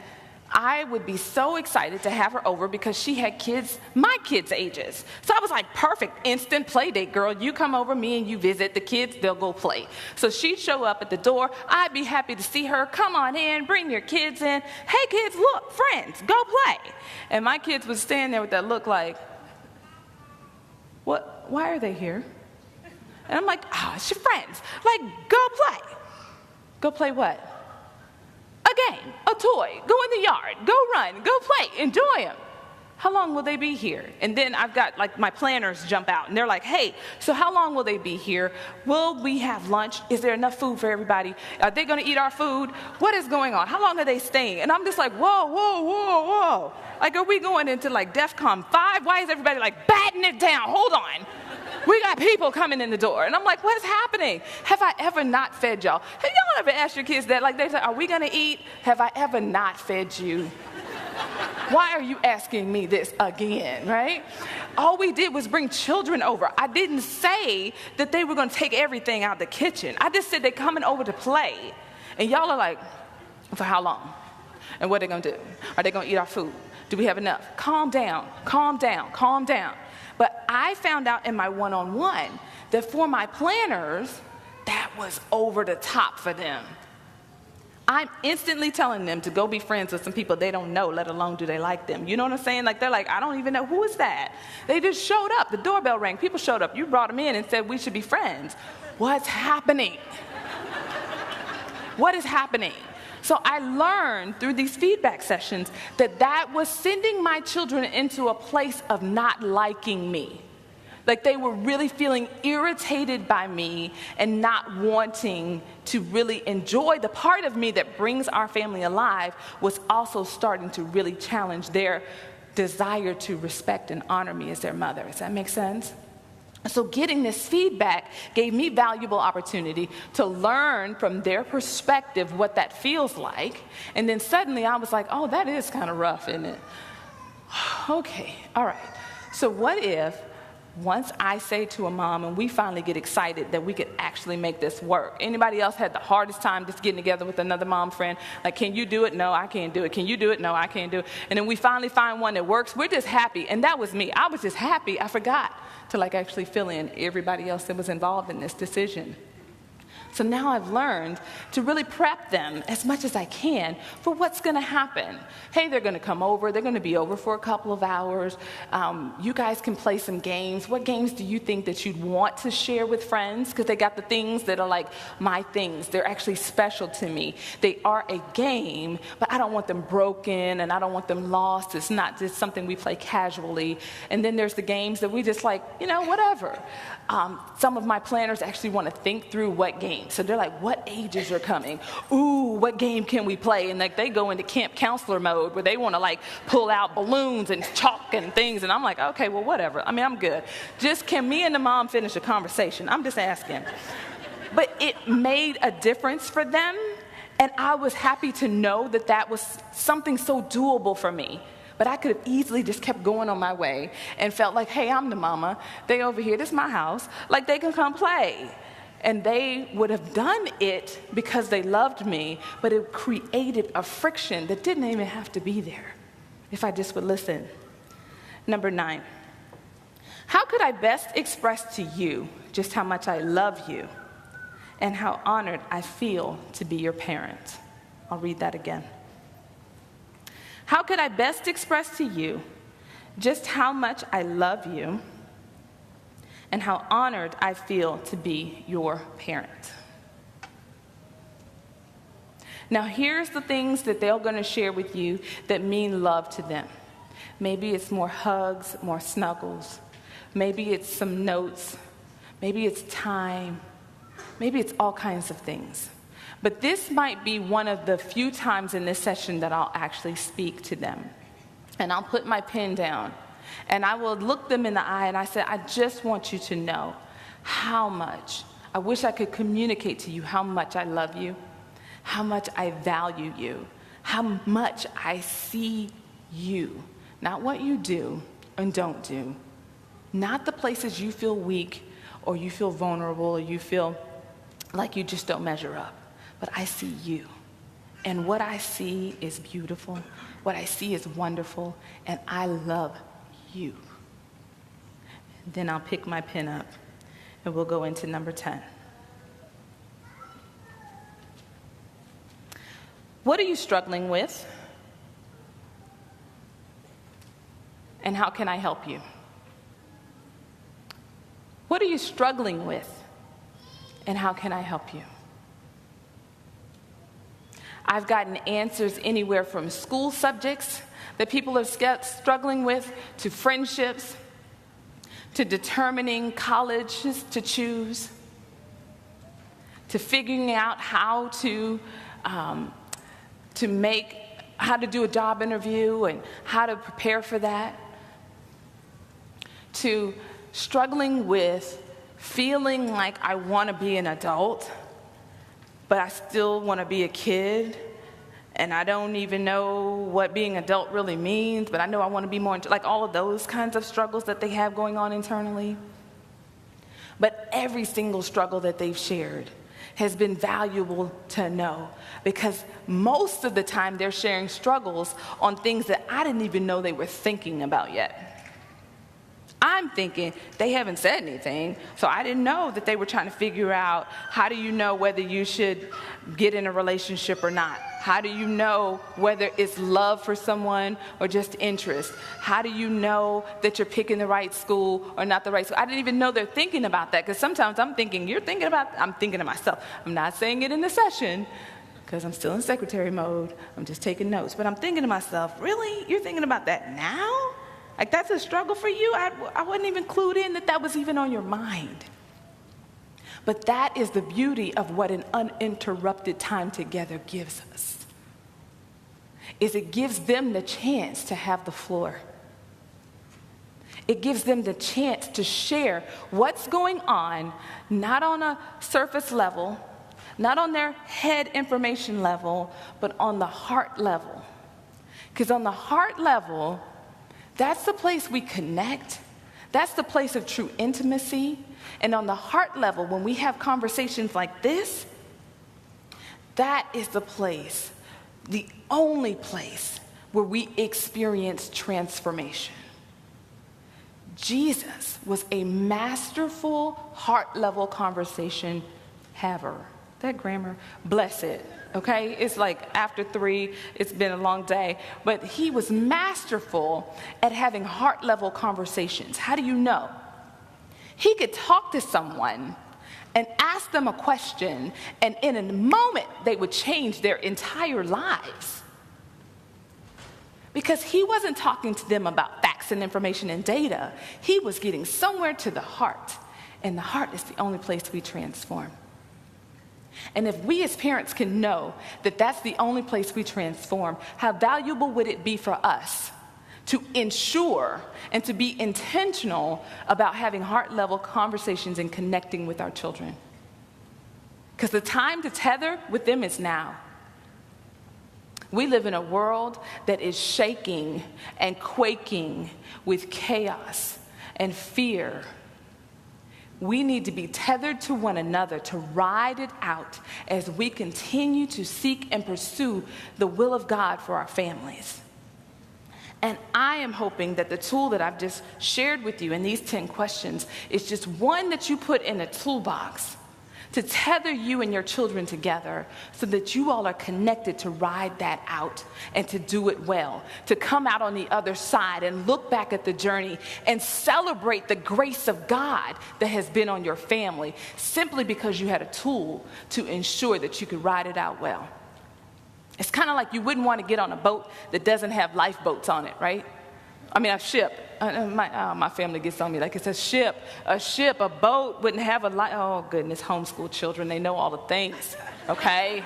I would be so excited to have her over because she had kids, my kids' ages. So I was like, perfect, instant play date, girl. You come over, me and you visit the kids, they'll go play. So she'd show up at the door. I'd be happy to see her. Come on in, bring your kids in. Hey, kids, look, friends, go play. And my kids would stand there with that look like, what? Why are they here? And I'm like, it's your friends. Like, go play. Go play what? A game, a toy, go in the yard, go run, go play, enjoy them. How long will they be here? And then I've got, like, my planners jump out, and they're like, hey, so how long will they be here? Will we have lunch? Is there enough food for everybody? Are they going to eat our food? What is going on? How long are they staying? And I'm just like, whoa. Like, are we going into, like, DEFCON 5? Why is everybody, like, batting it down? Hold on. We got people coming in the door. And I'm like, what is happening? Have I ever not fed y'all? Have y'all ever asked your kids that? Like, they say, are we going to eat? Have I ever not fed you? Why are you asking me this again, right? All we did was bring children over. I didn't say that they were going to take everything out of the kitchen. I just said they're coming over to play. And y'all are like, for how long? And what are they going to do? Are they going to eat our food? Do we have enough? Calm down. But I found out in my one-on-one that for my planners, that was over the top for them. I'm instantly telling them to go be friends with some people they don't know, let alone do they like them. You know what I'm saying? Like, they're like, I don't even know, who is that? They just showed up. The doorbell rang. People showed up. You brought them in and said we should be friends. What's happening? What is happening? So I learned through these feedback sessions that was sending my children into a place of not liking me. Like, they were really feeling irritated by me and not wanting to really enjoy the part of me that brings our family alive, was also starting to really challenge their desire to respect and honor me as their mother. Does that make sense? So getting this feedback gave me valuable opportunity to learn from their perspective what that feels like. And then suddenly I was like, oh, that is kind of rough, isn't it? Okay, all right. So what if once I say to a mom and we finally get excited that we could actually make this work? Anybody else had the hardest time just getting together with another mom friend? Like, can you do it? No, I can't do it. Can you do it? No, I can't do it. And then we finally find one that works. We're just happy. And that was me. I was just happy. I forgot to, like, actually fill in everybody else that was involved in this decision. So now I've learned to really prep them as much as I can for what's going to happen. Hey, they're going to come over. They're going to be over for a couple of hours. You guys can play some games. What games do you think that you'd want to share with friends? Because they got the things that are like my things. They're actually special to me. They are a game, but I don't want them broken and I don't want them lost. It's not just something we play casually. And then there's the games that we just like, whatever. Some of my planners actually want to think through what games. So they're like, what ages are coming? Ooh, what game can we play? And, like, they go into camp counselor mode where they want to, like, pull out balloons and chalk and things. And I'm like, okay, well, whatever. I mean, I'm good. Just can me and the mom finish a conversation? I'm just asking. But it made a difference for them. And I was happy to know that that was something so doable for me. But I could have easily just kept going on my way and felt like, hey, I'm the mama. They over here. This is my house. Like, they can come play. And they would have done it because they loved me, but it created a friction that didn't even have to be there if I just would listen. Number 9, how could I best express to you just how much I love you and how honored I feel to be your parent? I'll read that again. How could I best express to you just how much I love you and how honored I feel to be your parent? Now, here's the things that they're going to share with you that mean love to them. Maybe it's more hugs, more snuggles. Maybe it's some notes. Maybe it's time. Maybe it's all kinds of things. But this might be one of the few times in this session that I'll actually speak to them. And I'll put my pen down, and I will look them in the eye, and I say, I just want you to know how much, I wish I could communicate to you how much I love you, how much I value you, how much I see you. Not what you do and don't do. Not the places you feel weak or you feel vulnerable or you feel like you just don't measure up. But I see you. And what I see is beautiful. What I see is wonderful. And I love you. Then I'll pick my pen up and we'll go into number 10. What are you struggling with? And how can I help you? What are you struggling with? And how can I help you? I've gotten answers anywhere from school subjects that people are struggling with, to friendships, to determining colleges to choose, to figuring out how to do a job interview and how to prepare for that, to struggling with feeling like I want to be an adult, but I still want to be a kid, and I don't even know what being adult really means, but I know I want to be more, like all of those kinds of struggles that they have going on internally. But every single struggle that they've shared has been valuable to know, because most of the time they're sharing struggles on things that I didn't even know they were thinking about yet. I'm thinking they haven't said anything, so I didn't know that they were trying to figure out, how do you know whether you should get in a relationship or not? How do you know whether it's love for someone or just interest? How do you know that you're picking the right school or not the right school? I didn't even know they're thinking about that, because sometimes I'm thinking, I'm thinking to myself. I'm not saying it in the session, because I'm still in secretary mode. I'm just taking notes. But I'm thinking to myself, really? You're thinking about that now? Like, that's a struggle for you? I wasn't even clued in that was even on your mind. But that is the beauty of what an uninterrupted time together gives us, is it gives them the chance to have the floor. It gives them the chance to share what's going on, not on a surface level, not on their head information level, but on the heart level. Because on the heart level, that's the place we connect. That's the place of true intimacy. And on the heart level, when we have conversations like this, that is the place, the only place where we experience transformation. Jesus was a masterful heart-level conversation haver. That grammar, bless it, okay? It's like after 3, it's been a long day. But he was masterful at having heart-level conversations. How do you know? He could talk to someone and ask them a question, and in a moment, they would change their entire lives. Because he wasn't talking to them about facts and information and data. He was getting somewhere to the heart, and the heart is the only place we transform. And if we as parents can know that that's the only place we transform, how valuable would it be for us to ensure and to be intentional about having heart-level conversations and connecting with our children? Because the time to tether with them is now. We live in a world that is shaking and quaking with chaos and fear. We need to be tethered to one another to ride it out as we continue to seek and pursue the will of God for our families. And I am hoping that the tool that I've just shared with you in these 10 questions is just one that you put in a toolbox to tether you and your children together so that you all are connected to ride that out and to do it well, to come out on the other side and look back at the journey and celebrate the grace of God that has been on your family simply because you had a tool to ensure that you could ride it out well. It's kind of like you wouldn't want to get on a boat that doesn't have lifeboats on it, right? I mean, a ship. My family gets on me like it's a ship. A boat wouldn't have a light. Oh, goodness, homeschool children, they know all the things, okay?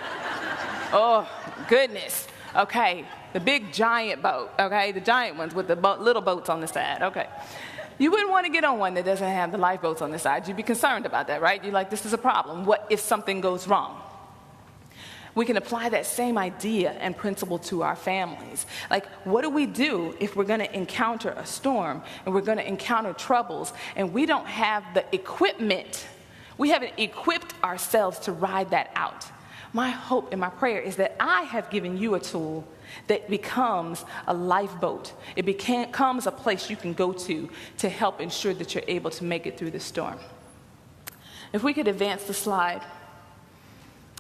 Oh, goodness, okay? The big giant boat, okay? The giant ones with the little boats on the side, okay? You wouldn't want to get on one that doesn't have the lifeboats on the side. You'd be concerned about that, right? You're like, this is a problem. What if something goes wrong? We can apply that same idea and principle to our families. Like, what do we do if we're going to encounter a storm and we're going to encounter troubles and we don't have the equipment? We haven't equipped ourselves to ride that out. My hope and my prayer is that I have given you a tool that becomes a lifeboat. It becomes a place you can go to help ensure that you're able to make it through the storm. If we could advance the slide.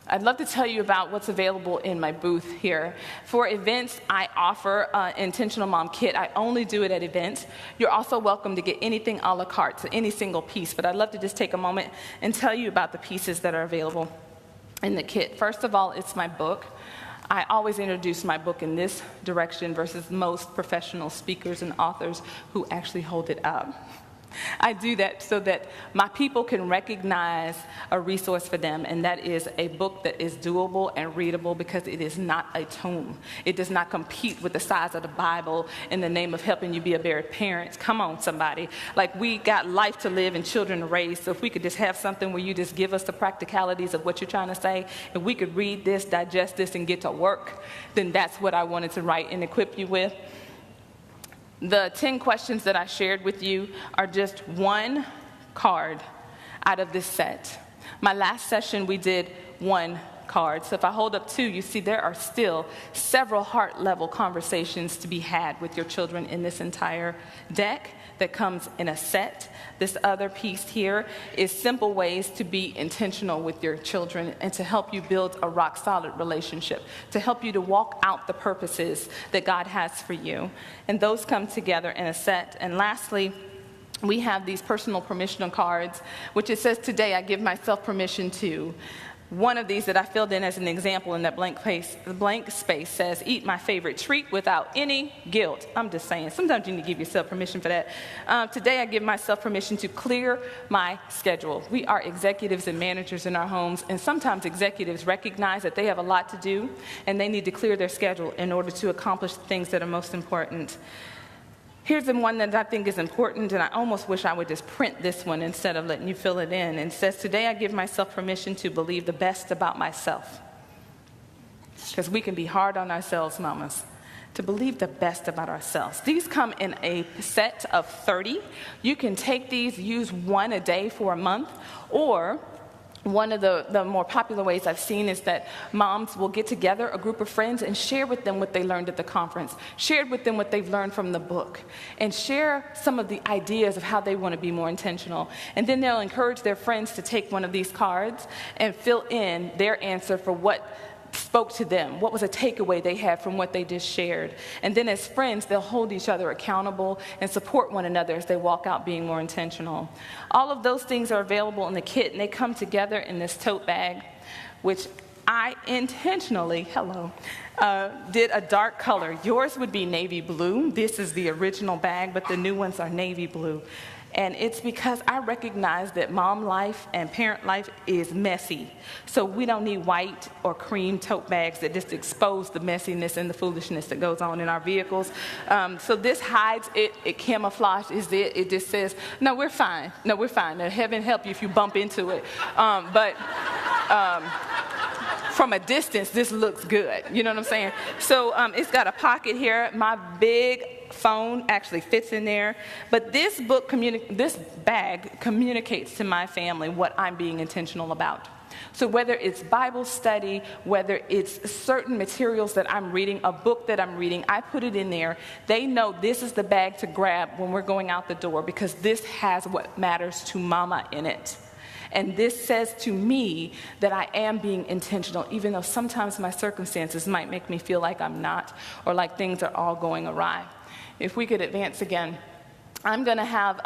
I'd love to tell you about what's available in my booth here. For events, I offer an Intentional Mom kit. I only do it at events. You're also welcome to get anything a la carte, so any single piece. But I'd love to just take a moment and tell you about the pieces that are available in the kit. First of all, it's my book. I always introduce my book in this direction versus most professional speakers and authors who actually hold it up. I do that so that my people can recognize a resource for them, and that is a book that is doable and readable because it is not a tome. It does not compete with the size of the Bible in the name of helping you be a better parent. Come on, somebody. Like, we got life to live and children to raise, so if we could just have something where you just give us the practicalities of what you're trying to say, and we could read this, digest this, and get to work, then that's what I wanted to write and equip you with. The 10 questions that I shared with you are just one card out of this set. My last session, we did one card. So if I hold up 2, you see there are still several heart-level conversations to be had with your children in this entire deck that comes in a set. This other piece here is simple ways to be intentional with your children and to help you build a rock-solid relationship, to help you to walk out the purposes that God has for you. And those come together in a set. And lastly, we have these personal permission cards, which it says, today I give myself permission to. One of these that I filled in as an example in that blank space says, eat my favorite treat without any guilt. I'm just saying, sometimes you need to give yourself permission for that. Today I give myself permission to clear my schedule. We are executives and managers in our homes, and sometimes executives recognize that they have a lot to do, and they need to clear their schedule in order to accomplish the things that are most important. Here's the one that I think is important, and I almost wish I would just print this one instead of letting you fill it in. And it says, today I give myself permission to believe the best about myself. Because we can be hard on ourselves, mamas. To believe the best about ourselves. These come in a set of 30. You can take these, use one a day for a month, or one of the more popular ways I've seen is that moms will get together, a group of friends, and share with them what they learned at the conference, share with them what they've learned from the book, and share some of the ideas of how they want to be more intentional. And then they'll encourage their friends to take one of these cards and fill in their answer for what spoke to them, what was a takeaway they had from what they just shared. And then as friends, they'll hold each other accountable and support one another as they walk out being more intentional. All of those things are available in the kit, and they come together in this tote bag, which I intentionally, did a dark color. Yours would be navy blue. This is the original bag, but the new ones are navy blue. And it's because I recognize that mom life and parent life is messy. So we don't need white or cream tote bags that just expose the messiness and the foolishness that goes on in our vehicles. So this hides it. It camouflages it. It just says, no, we're fine. No, we're fine. Now, heaven help you if you bump into it. But from a distance, this looks good. You know what I'm saying? So it's got a pocket here. My big phone actually fits in there. But this bag communicates to my family what I'm being intentional about. So whether it's Bible study, whether it's certain materials that I'm reading, a book that I'm reading, I put it in there. They know this is the bag to grab when we're going out the door because this has what matters to mama in it. And this says to me that I am being intentional, even though sometimes my circumstances might make me feel like I'm not, or like things are all going awry. If we could advance again. I'm going to have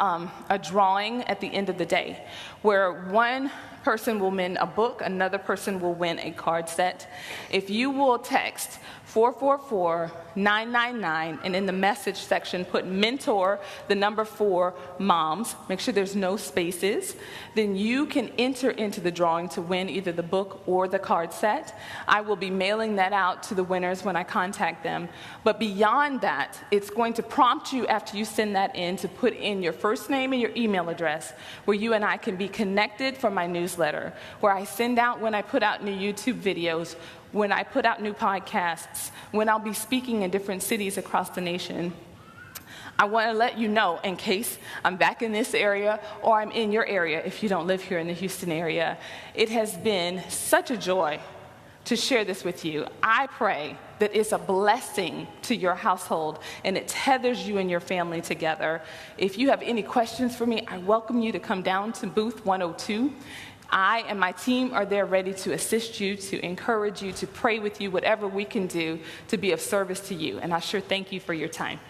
a drawing at the end of the day where one person will win a book, another person will win a card set. If you will text 444-999, and in the message section put mentor, the number 4, moms, make sure there's no spaces, then you can enter into the drawing to win either the book or the card set. I will be mailing that out to the winners when I contact them. But beyond that, it's going to prompt you after you send that in to put in your first name and your email address, where you and I can be connected for my newsletter, where I send out when I put out new YouTube videos, when I put out new podcasts, when I'll be speaking in different cities across the nation. I want to let you know, in case I'm back in this area or I'm in your area if you don't live here in the Houston area, it has been such a joy to share this with you. I pray that it's a blessing to your household and it tethers you and your family together. If you have any questions for me, I welcome you to come down to booth 102. I and my team are there ready to assist you, to encourage you, to pray with you, whatever we can do to be of service to you. And I sure thank you for your time.